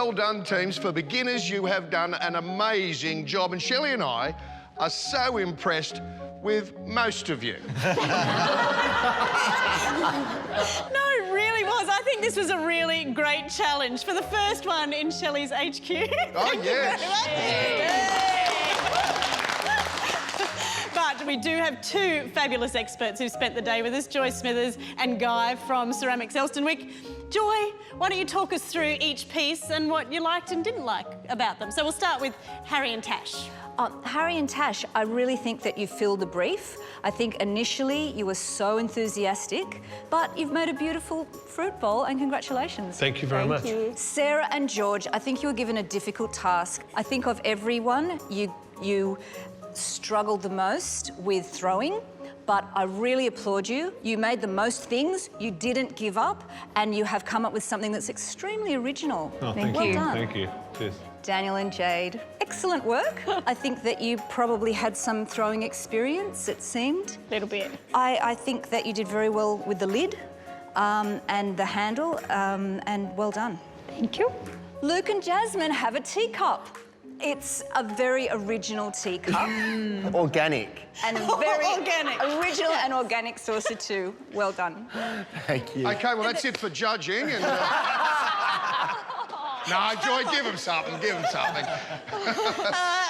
Well done, teams. For beginners, you have done an amazing job. And Shelley and I are so impressed with most of you. No, it really was. I think this was a really great challenge for the first one in Shelley's HQ. Oh, yes. But we do have two fabulous experts who've spent the day with us, Joy Smithers and Guy from Ceramics Elstonwick. Joy, why don't you talk us through each piece and what you liked and didn't like about them? So we'll start with Harry and Tash. Harry and Tash, I really think that you filled the brief. I think initially you were so enthusiastic, but you've made a beautiful fruit bowl, and congratulations. Thank you very much. Thank you. Sarah and George, I think you were given a difficult task. I think of everyone, you struggled the most with throwing, but I really applaud you. You made the most things, you didn't give up, and you have come up with something that's extremely original. Oh, thank well you. done. Thank you. Cheers. Daniel and Jade, excellent work. I think that you probably had some throwing experience, it seemed. Little bit. I think that you did very well with the lid and the handle, and well done. Thank you. Luke and Jasmine have a teacup. It's a very original teacup. Organic. And a very Organic. original and organic saucer too. Well done. Thank you. OK, well, that's it for judging. And, no, Joy, give them something, give them something.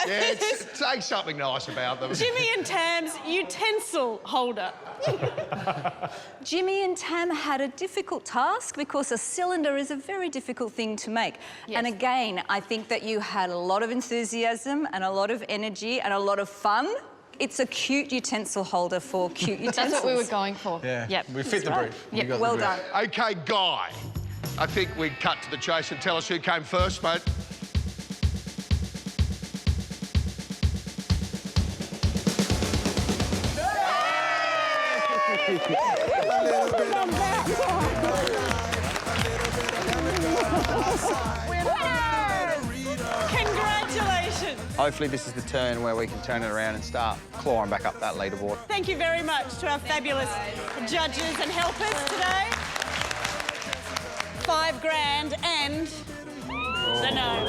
Yeah, say something nice about them. Jimmy and Tam's utensil holder. Jimmy and Tam had a difficult task because a cylinder is a very difficult thing to make. Yes. And again, I think that you had a lot of enthusiasm and a lot of energy and a lot of fun. It's a cute utensil holder for cute utensils. That's what we were going for. Yeah, Yep. we fit the brief. Yep. We got the Well brief. done. OK, Guy, I think we'd cut to the chase and tell us who came first, mate. Congratulations. Hopefully this is the turn where we can turn it around and start clawing back up that leaderboard. Thank you very much to our fabulous judges and helpers today. $5 grand and the no.